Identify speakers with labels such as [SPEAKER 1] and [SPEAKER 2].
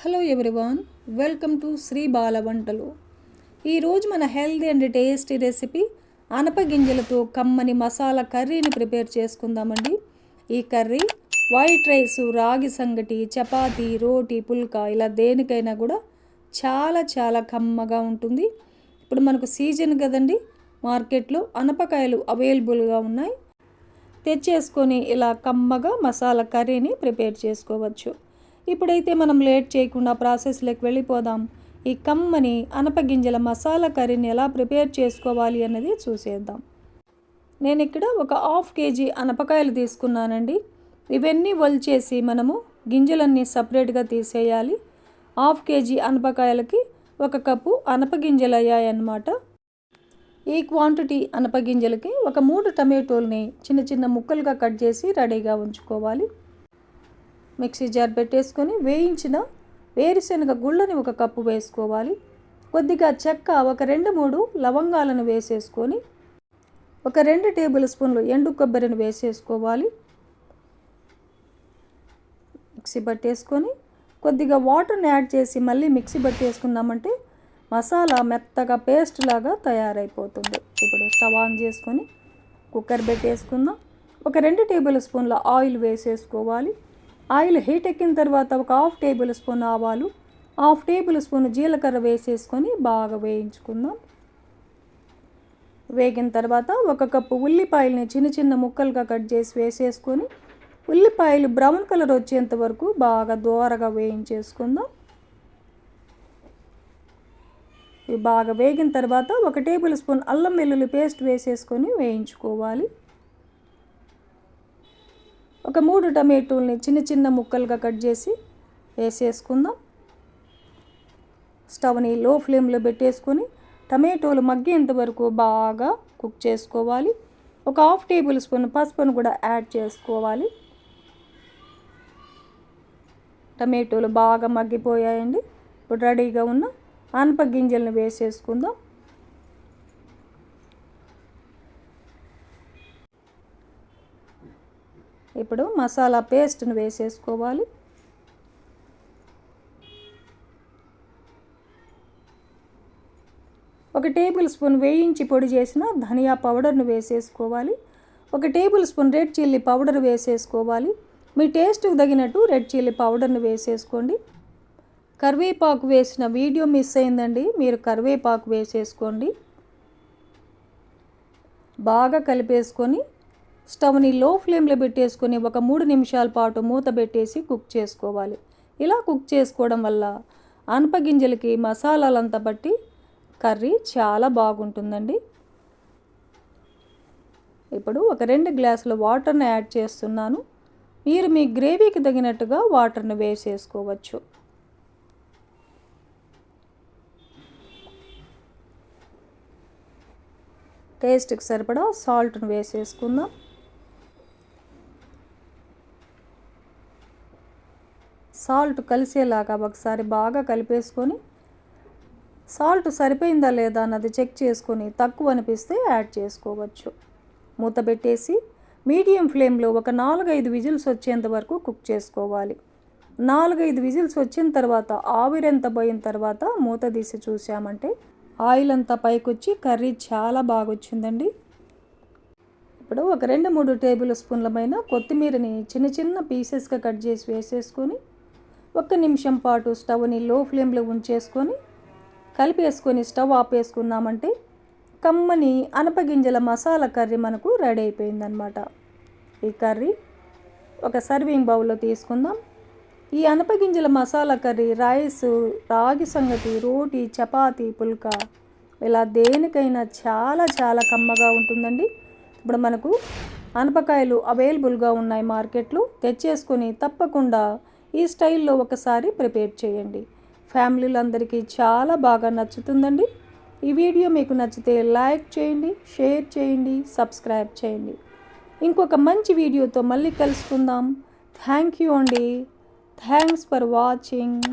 [SPEAKER 1] Hello everyone, welcome to Sri Bala Vantalu. ఈరోజు మన healthy and tasty recipe అనపగింజలతో కమ్మని మసాలా కర్రీని ప్రిపేర్ చేసుకుందామండి. ఈ కర్రీ వైట్ రైస్, రాగి సంగటి, చపాతీ, రోటీ, పుల్కా ఇలా దేనికైనా కూడా చాలా చాలా కమ్మగా ఉంటుంది. ఇప్పుడు మనకు సీజన్ కదండి, మార్కెట్లో అనపకాయలు అవైలబుల్గా ఉన్నాయి. తెచ్చేసుకొని ఇలా కమ్మగా మసాలా కర్రీని ప్రిపేర్ చేసుకోవచ్చు. ఇప్పుడైతే మనం లేట్ చేయకుండా ప్రాసెస్లోకి వెళ్ళిపోదాం. ఈ కమ్మని అనపగింజల మసాలా కర్రీని ఎలా ప్రిపేర్ చేసుకోవాలి అన్నది చూసేద్దాం. నేను ఇక్కడ ఒక 1/2 kg అనపకాయలు తీసుకున్నానండి. ఇవన్నీ ఒలిచేసి మనము గింజలన్నీ సపరేట్గా తీసేయాలి. 1/2 kg అనపకాయలకి 1 కప్పు అనపగింజలు అయ్యాయన్నమాట. ఈ క్వాంటిటీ అనపగింజలకి ఒక 3 టమాటోల్ని చిన్న చిన్న ముక్కలుగా కట్ చేసి రెడీగా ఉంచుకోవాలి. మిక్సీ జార్ పెట్టేసుకొని వేయించిన వేరుశనగ గుళ్ళని 1 కప్పు వేసుకోవాలి. కొద్దిగా చెక్క, ఒక 2-3 లవంగాలను వేసేసుకొని ఒక 2 టేబుల్ స్పూన్లు ఎండు కొబ్బరిని వేసేసుకోవాలి. మిక్సీ పట్టేసుకొని కొద్దిగా వాటర్ని యాడ్ చేసి మళ్ళీ మిక్సీ పట్టేసుకున్నామంటే మసాలా మెత్తగా పేస్ట్ లాగా తయారైపోతుంది. ఇప్పుడు స్టవ్ ఆన్ చేసుకొని కుక్కర్ పెట్టేసుకుందాం. ఒక 2 టేబుల్ స్పూన్ల ఆయిల్ వేసేసుకోవాలి. ఆయిల్ హీట్ ఎక్కిన తర్వాత ఒక 1/2 టేబుల్ స్పూన్ ఆవాలు, 1/2 టేబుల్ స్పూన్ జీలకర్ర వేసేసుకొని బాగా వేయించుకుందాం. వేగిన తర్వాత 1 కప్పు ఉల్లిపాయలని చిన్న చిన్న ముక్కలుగా కట్ చేసి వేసేసుకొని ఉల్లిపాయలు బ్రౌన్ కలర్ వచ్చేంత వరకు బాగా దోరగా వేయించేసుకుందాం. ఇవి బాగా వేగిన తర్వాత 1 టేబుల్ స్పూన్ అల్లం వెల్లుల్లి పేస్ట్ వేసేసుకొని వేయించుకోవాలి. ఒక 3 టమాటోల్ని చిన్న చిన్న ముక్కలుగా కట్ చేసి వేసేసుకుందాం. స్టవ్ని లో ఫ్లేమ్లో పెట్టేసుకొని టమాటోలు మగ్గేంత వరకు బాగా కుక్ చేసుకోవాలి. ఒక 1/2 టేబుల్ స్పూన్ పసుపును కూడా యాడ్ చేసుకోవాలి. టమాటోలు బాగా మగ్గిపోయాయండి. ఇప్పుడు రెడీగా ఉన్న అనపగింజలను వేసేసుకుందాం. ఇప్పుడు మసాలా పేస్ట్ని వేసేసుకోవాలి. ఒక టేబుల్ స్పూన్ వేయించి పొడి చేసిన ధనియా పౌడర్ను వేసేసుకోవాలి. 1 table spoon red chilli powder వేసేసుకోవాలి. మీ టేస్ట్కి తగినట్టు రెడ్ చిల్లీ పౌడర్ని వేసేసుకోండి. కరివేపాకు వేసిన వీడియో మిస్ అయిందండి, మీరు కరివేపాకు వేసేసుకోండి. బాగా కలిపేసుకొని స్టవ్ని లో ఫ్లేమ్లో పెట్టేసుకొని ఒక 3 నిమిషాల పాటు మూత పెట్టేసి కుక్ చేసుకోవాలి. ఇలా కుక్ చేసుకోవడం వల్ల అనపగింజలకి మసాలాలంతా బట్టి కర్రీ చాలా బాగుంటుందండి. ఇప్పుడు ఒక 2 గ్లాసుల వాటర్ని యాడ్ చేస్తున్నాను. మీరు మీ గ్రేవీకి తగినట్టుగా వాటర్ని వేసేసుకోవచ్చు. టేస్ట్కి సరిపడా సాల్ట్ను వేసేసుకుందాం. సాల్ట్ కలిసేలాగా ఒకసారి బాగా కలిపేసుకొని సాల్ట్ సరిపోయిందా లేదా అన్నది చెక్ చేసుకొని తక్కువ అనిపిస్తే యాడ్ చేసుకోవచ్చు. మూత పెట్టేసి మీడియం ఫ్లేమ్లో ఒక 4-5 విజిల్స్ వచ్చేంత వరకు కుక్ చేసుకోవాలి. 4-5 విజిల్స్ వచ్చిన తర్వాత ఆవిరంతా పోయిన తర్వాత మూత తీసి చూసామంటే ఆయిల్ అంతా పైకొచ్చి కర్రీ చాలా బాగా వచ్చిందండి. ఇప్పుడు ఒక 2-3 టేబుల్ స్పూన్లమైన కొత్తిమీరని చిన్న చిన్న పీసెస్గా కట్ చేసి వేసేసుకొని 1 నిమిషం పాటు స్టవ్ని లో ఫ్లేమ్లో ఉంచేసుకొని కలిపేసుకొని స్టవ్ ఆపేసుకున్నామంటే కమ్మని అనపగింజల మసాలా కర్రీ మనకు రెడీ అయిపోయిందనమాట. ఈ కర్రీ ఒక సర్వింగ్ బౌల్లో తీసుకుందాం. ఈ అనపగింజల మసాలా కర్రీ రైస్, రాగి సంగటి, రోటీ, చపాతీ, పుల్కా ఇలా దేనికైనా చాలా చాలా కమ్మగా ఉంటుందండి. ఇప్పుడు మనకు అనపకాయలు అవైలబుల్గా ఉన్నాయి మార్కెట్లో. తెచ్చేసుకొని తప్పకుండా ఈ స్టైల్లో ఒకసారి ప్రిపేర్ చేయండి. ఫ్యామిలీలందరికీ చాలా బాగా నచ్చుతుందండి. ఈ వీడియో మీకు నచ్చితే లైక్ చేయండి, షేర్ చేయండి, సబ్స్క్రైబ్ చేయండి. ఇంకొక మంచి వీడియోతో మళ్ళీ కలుసుకుందాం. థ్యాంక్ యూ అండి. Thanks for watching.